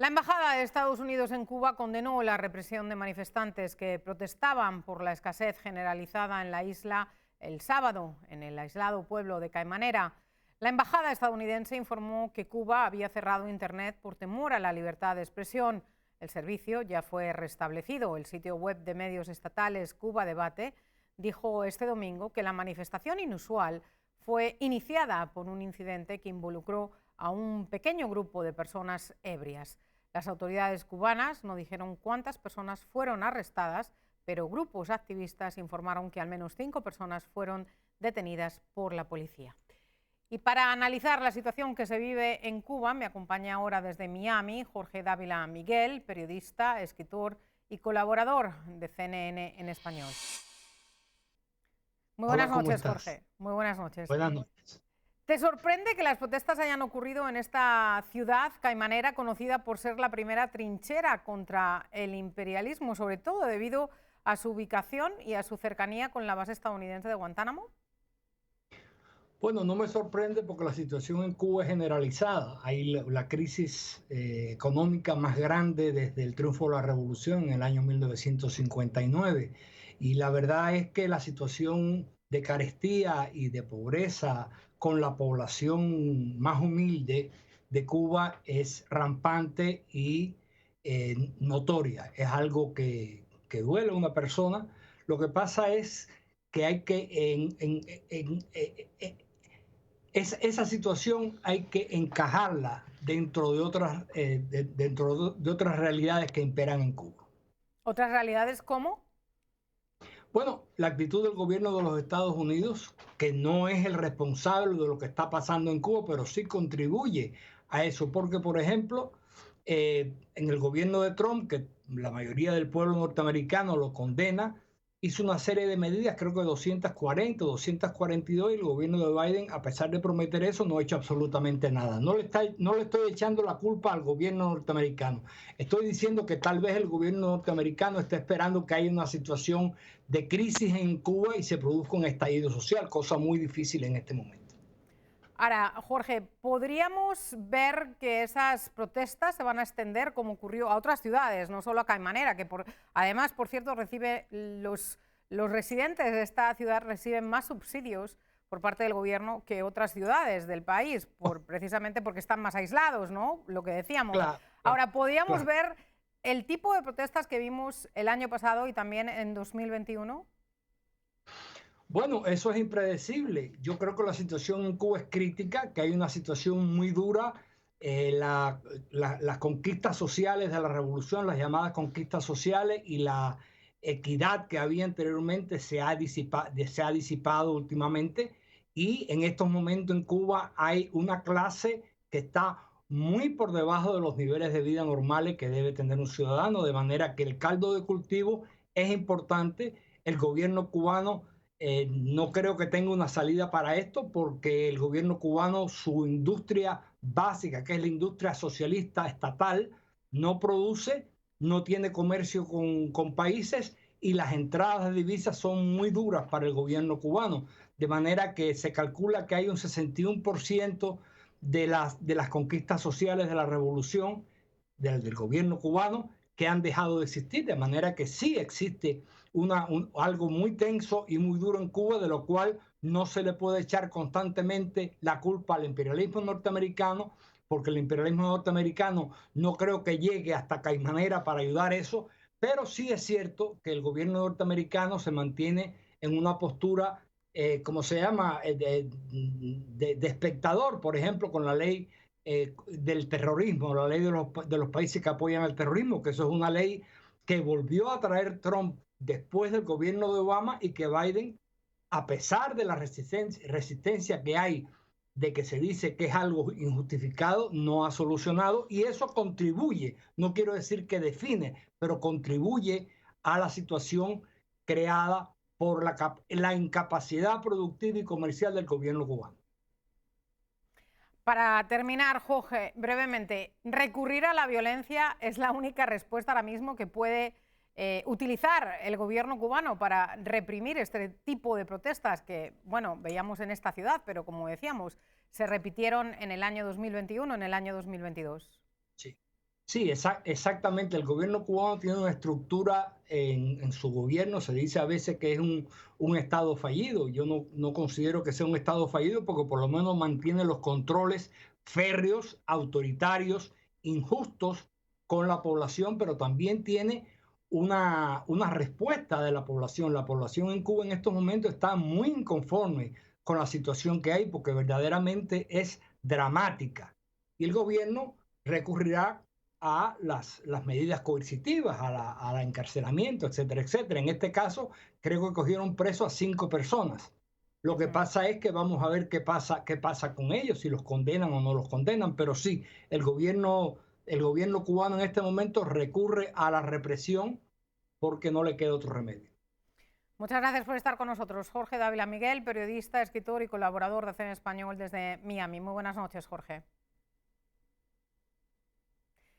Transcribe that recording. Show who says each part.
Speaker 1: La Embajada de Estados Unidos en Cuba condenó la represión de manifestantes que protestaban por la escasez generalizada en la isla el sábado, en el aislado pueblo de Caimanera. La Embajada estadounidense informó que Cuba había cerrado Internet por temor a la libertad de expresión. El servicio ya fue restablecido. El sitio web de medios estatales Cuba Debate dijo este domingo que la manifestación inusual fue iniciada por un incidente que involucró a un pequeño grupo de personas ebrias. Las autoridades cubanas no dijeron cuántas personas fueron arrestadas, pero grupos activistas informaron que al menos 5 personas fueron detenidas por la policía. Y para analizar la situación que se vive en Cuba, me acompaña ahora desde Miami Jorge Dávila Miguel, periodista, escritor y colaborador de CNN en español. Muy buenas
Speaker 2: Hola, ¿cómo
Speaker 1: noches,
Speaker 2: estás?
Speaker 1: Jorge. Muy buenas noches.
Speaker 2: Buenas noches.
Speaker 1: ¿Te sorprende que las protestas hayan ocurrido en esta ciudad caimanera, conocida por ser la primera trinchera contra el imperialismo, sobre todo debido a su ubicación y a su cercanía con la base estadounidense de Guantánamo?
Speaker 2: Bueno, no me sorprende porque la situación en Cuba es generalizada. Hay la crisis económica más grande desde el triunfo de la revolución en el año 1959. Y la verdad es que la situación de carestía y de pobreza con la población más humilde de Cuba es rampante y notoria. Es algo que duele a una persona. Lo que pasa es que hay que esa situación hay que encajarla dentro de otras realidades que imperan en Cuba.
Speaker 1: ¿Otras realidades cómo?
Speaker 2: Bueno, la actitud del gobierno de los Estados Unidos, que no es el responsable de lo que está pasando en Cuba, pero sí contribuye a eso, porque, por ejemplo, en el gobierno de Trump, que la mayoría del pueblo norteamericano lo condena, hizo una serie de medidas, creo que 240, 242, y el gobierno de Biden, a pesar de prometer eso, no ha hecho absolutamente nada. No le estoy echando la culpa al gobierno norteamericano. Estoy diciendo que tal vez el gobierno norteamericano está esperando que haya una situación de crisis en Cuba y se produzca un estallido social, cosa muy difícil en este momento.
Speaker 1: Ahora, Jorge, ¿podríamos ver que esas protestas se van a extender, como ocurrió, a otras ciudades, no solo a Caimanera, que además, por cierto, recibe los residentes de esta ciudad reciben más subsidios por parte del gobierno que otras ciudades del país, precisamente porque están más aislados, ¿no? Lo que decíamos.
Speaker 2: Claro,
Speaker 1: Ahora, ¿podríamos
Speaker 2: claro.
Speaker 1: ver el tipo de protestas que vimos el año pasado y también en 2021?
Speaker 2: Bueno, eso es impredecible. Yo creo que la situación en Cuba es crítica, que hay una situación muy dura. Las conquistas sociales de la revolución, las llamadas conquistas sociales y la equidad que había anteriormente se ha disipado últimamente. Y en estos momentos en Cuba hay una clase que está muy por debajo de los niveles de vida normales que debe tener un ciudadano, de manera que el caldo de cultivo es importante. El gobierno cubano no creo que tenga una salida para esto porque el gobierno cubano, su industria básica, que es la industria socialista estatal, no produce, no tiene comercio con países y las entradas de divisas son muy duras para el gobierno cubano. De manera que se calcula que hay un 61% de las conquistas sociales de la revolución del gobierno cubano que han dejado de existir. De manera que sí existe algo muy tenso y muy duro en Cuba, de lo cual no se le puede echar constantemente la culpa al imperialismo norteamericano, porque el imperialismo norteamericano no creo que llegue hasta Caimanera para ayudar eso, pero sí es cierto que el gobierno norteamericano se mantiene en una postura, como se llama, de espectador, por ejemplo, con la ley del terrorismo, la ley de los países que apoyan el terrorismo, que eso es una ley que volvió a traer Trump después del gobierno de Obama y que Biden, a pesar de la resistencia que hay de que se dice que es algo injustificado, no ha solucionado y eso contribuye, no quiero decir que define, pero contribuye a la situación creada por la incapacidad productiva y comercial del gobierno cubano.
Speaker 1: Para terminar, Jorge, brevemente, recurrir a la violencia es la única respuesta ahora mismo que puede utilizar el gobierno cubano para reprimir este tipo de protestas que, bueno, veíamos en esta ciudad, pero como decíamos, se repitieron en el año 2021, en el año 2022.
Speaker 2: Sí. Sí, exactamente. El gobierno cubano tiene una estructura en su gobierno. Se dice a veces que es un Estado fallido. Yo no considero que sea un Estado fallido porque por lo menos mantiene los controles férreos, autoritarios, injustos con la población, pero también tiene una respuesta de la población. La población en Cuba en estos momentos está muy inconforme con la situación que hay porque verdaderamente es dramática. Y el gobierno recurrirá a las medidas coercitivas, al encarcelamiento, etcétera, etcétera. En este caso, creo que cogieron preso a 5 personas. Lo que pasa es que vamos a ver qué pasa con ellos, si los condenan o no los condenan, pero sí, el gobierno cubano en este momento recurre a la represión porque no le queda otro remedio.
Speaker 1: Muchas gracias por estar con nosotros. Jorge Dávila Miguel, periodista, escritor y colaborador de CEN Español desde Miami. Muy buenas noches, Jorge.